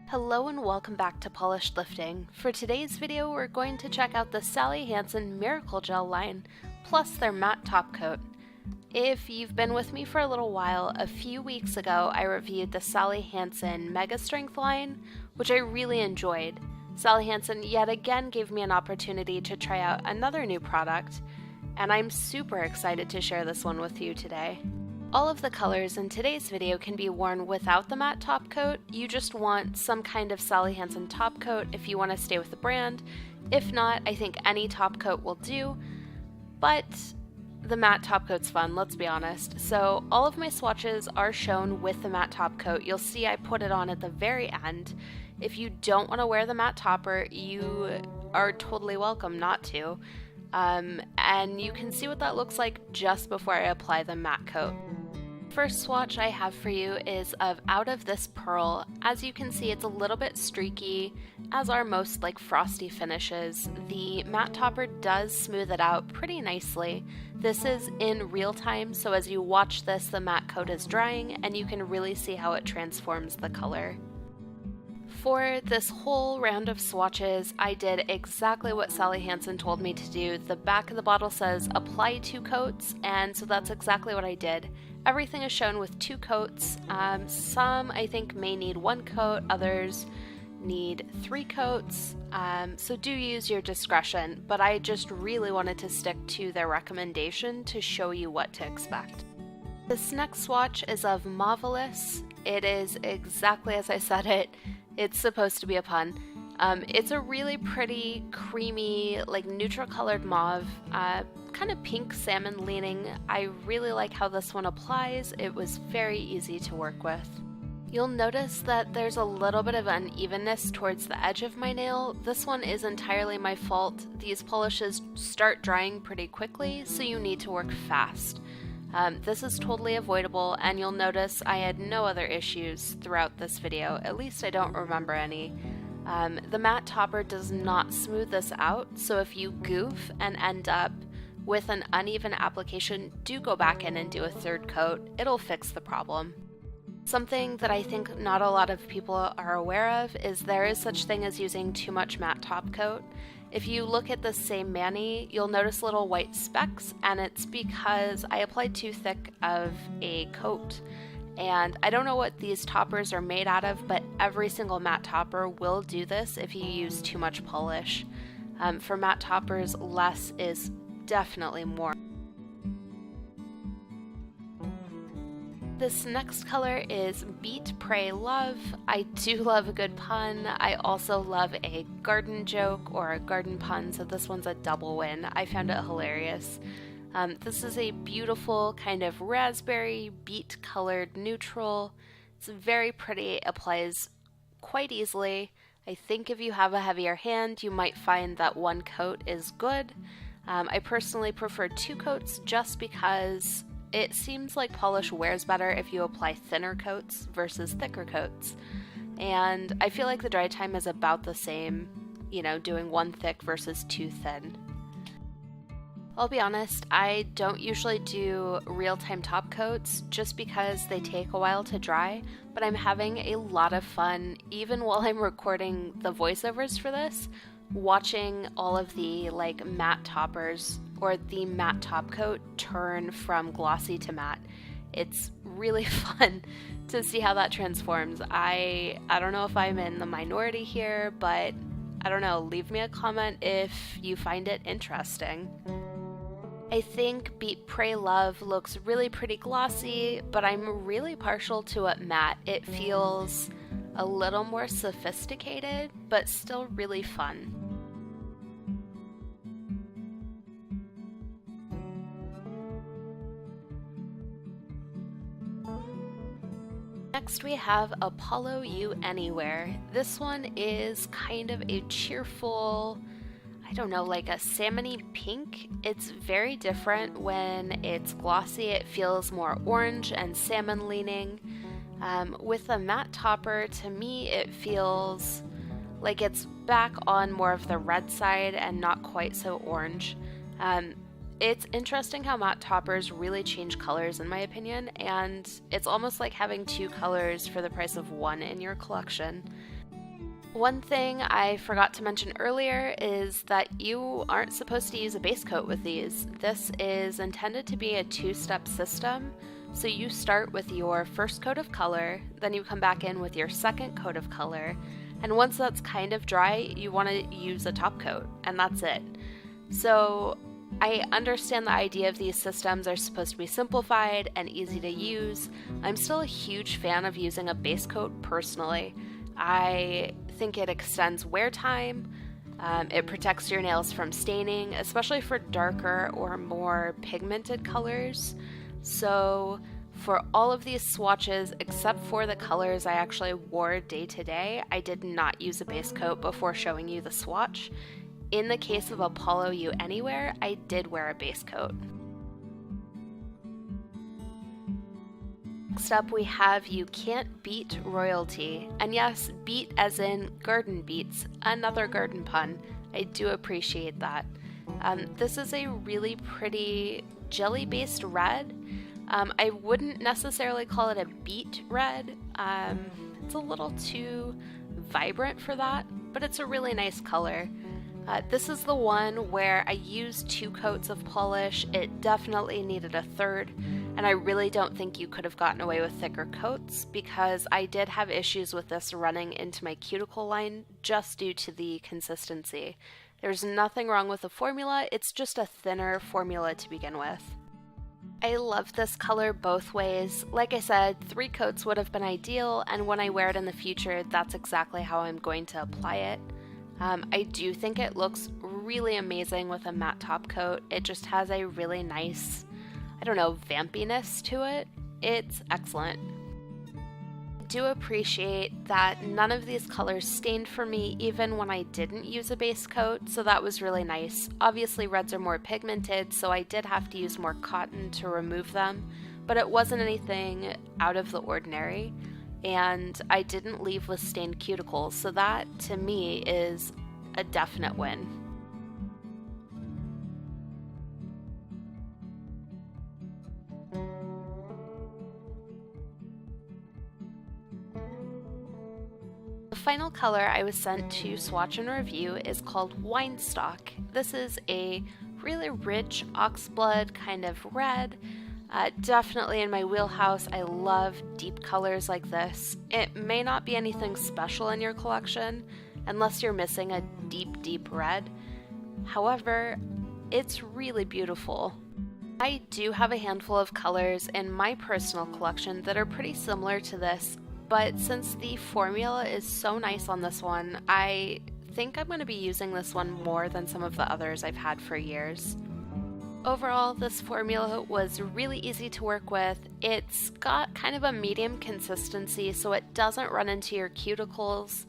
Hello and welcome back to Polished Lifting. For today's video, we're going to check out the Sally Hansen Miracle Gel line, plus their matte top coat. If you've been with me for a little while, a few weeks ago I reviewed the Sally Hansen Mega Strength line, which I really enjoyed. Sally Hansen yet again gave me an opportunity to try out another new product, and I'm super excited to share this one with you today. All of the colors in today's video can be worn without the matte top coat. You just want some kind of Sally Hansen top coat if you want to stay with the brand. If not, I think any top coat will do, but the matte top coat's fun, let's be honest. So all of my swatches are shown with the matte top coat. You'll see I put it on at the very end. If you don't want to wear the matte topper, you are totally welcome not to. And you can see what that looks like just before I apply the matte coat. First swatch I have for you is of Out of This Pearl. As you can see, it's a little bit streaky, as are most frosty finishes. The matte topper does smooth it out pretty nicely. This is in real time, so as you watch this, the matte coat is drying and you can really see how it transforms the color. For this whole round of swatches, I did exactly what Sally Hansen told me to do. The back of the bottle says apply 2 coats, and so that's exactly what I did. Everything is shown with 2 coats. Some I think may need 1 coat, others need 3 coats, so do use your discretion, but I just really wanted to stick to their recommendation to show you what to expect. This next swatch is of Mauve-olous. It is exactly as I said it. It's supposed to be a pun. It's a really pretty, creamy, neutral colored mauve, kind of pink salmon leaning. I really like how this one applies. It was very easy to work with. You'll notice that there's a little bit of unevenness towards the edge of my nail. This one is entirely my fault. These polishes start drying pretty quickly, so you need to work fast. This is totally avoidable, and you'll notice I had no other issues throughout this video. At least I don't remember any. The matte topper does not smooth this out, so if you goof and end up with an uneven application, do go back in and do a 3rd coat. It'll fix the problem. Something that I think not a lot of people are aware of is there is such thing as using too much matte top coat. If you look at the same mani, you'll notice little white specks, and it's because I applied too thick of a coat. And I don't know what these toppers are made out of, but every single matte topper will do this if you use too much polish. For matte toppers, less is definitely more. This next color is Beet, Pray, Love. I do love a good pun. I also love a garden joke or a garden pun, so this one's a double win. I found it hilarious. This is a beautiful kind of raspberry, beet colored neutral. It's very pretty. It applies quite easily. I think if you have a heavier hand, you might find that 1 coat is good. I personally prefer 2 coats just because it seems like polish wears better if you apply thinner coats versus thicker coats. And I feel like the dry time is about the same, doing 1 thick versus 2 thin. I'll be honest, I don't usually do real-time top coats just because they take a while to dry, but I'm having a lot of fun, even while I'm recording the voiceovers for this, watching all of the matte toppers or the matte top coat turn from glossy to matte. It's really fun to see how that transforms. I don't know if I'm in the minority here, but I don't know, leave me a comment if you find it interesting. I think Beet, Pray, Love looks really pretty glossy, but I'm really partial to it matte. It feels a little more sophisticated, but still really fun. Next we have Apollo You Anywhere. This one is kind of a cheerful, I don't know, a salmony pink. It's very different when it's glossy. It feels more orange and salmon leaning. With a matte topper, to me it feels like it's back on more of the red side and not quite so orange. It's interesting how matte toppers really change colors in my opinion, and it's almost like having 2 colors for the price of 1 in your collection. One thing I forgot to mention earlier is that you aren't supposed to use a base coat with these. This is intended to be a two-step system. So you start with your first coat of color, then you come back in with your second coat of color, and once that's kind of dry, you want to use a top coat, and that's it. So I understand the idea of these systems are supposed to be simplified and easy to use. I'm still a huge fan of using a base coat personally. I think it extends wear time, it protects your nails from staining, especially for darker or more pigmented colors. So for all of these swatches, except for the colors I actually wore day to day, I did not use a base coat before showing you the swatch. In the case of Apollo You Anywhere, I did wear a base coat. Next up we have You Can't Beat Royalty, and yes, beet as in garden beets, another garden pun. I do appreciate that. This is a really pretty jelly-based red. I wouldn't necessarily call it a beet red. It's a little too vibrant for that, but it's a really nice color. This is the one where I used 2 coats of polish. It definitely needed a third, and I really don't think you could have gotten away with thicker coats because I did have issues with this running into my cuticle line just due to the consistency. There's nothing wrong with the formula, it's just a thinner formula to begin with. I love this color both ways. Like I said, 3 coats would have been ideal, and when I wear it in the future, that's exactly how I'm going to apply it. I do think it looks really amazing with a matte top coat. It just has a really nice, I don't know, vampiness to it. It's excellent. I do appreciate that none of these colors stained for me even when I didn't use a base coat, so that was really nice. Obviously reds are more pigmented, so I did have to use more cotton to remove them, but it wasn't anything out of the ordinary. And I didn't leave with stained cuticles, so that to me is a definite win. The final color I was sent to swatch and review is called Weinstock. This is a really rich oxblood kind of red. Definitely in my wheelhouse. I love deep colors like this. It may not be anything special in your collection unless you're missing a deep red. However, it's really beautiful. I do have a handful of colors in my personal collection that are pretty similar to this, but since the formula is so nice on this one, I think I'm going to be using this one more than some of the others I've had for years. Overall, this formula was really easy to work with. It's got kind of a medium consistency, so it doesn't run into your cuticles.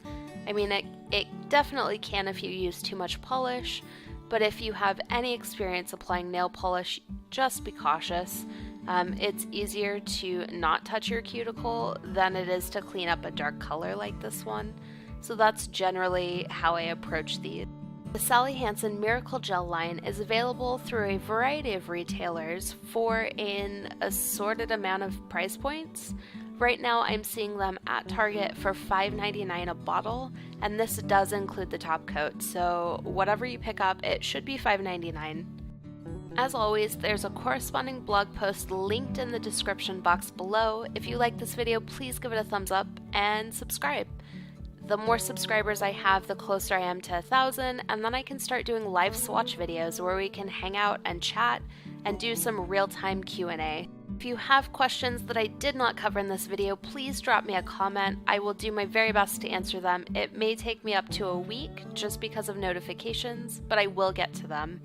I mean, it definitely can if you use too much polish, but if you have any experience applying nail polish, just be cautious. It's easier to not touch your cuticle than it is to clean up a dark color like this one. So that's generally how I approach these. The Sally Hansen Miracle Gel line is available through a variety of retailers for an assorted amount of price points. Right now I'm seeing them at Target for $5.99 a bottle, and this does include the top coat, so whatever you pick up, it should be $5.99. As always, there's a corresponding blog post linked in the description box below. If you like this video, please give it a thumbs up and subscribe. The more subscribers I have, the closer I am to 1,000, and then I can start doing live swatch videos where we can hang out and chat and do some real-time Q&A. If you have questions that I did not cover in this video, please drop me a comment. I will do my very best to answer them. It may take me up to a week just because of notifications, but I will get to them.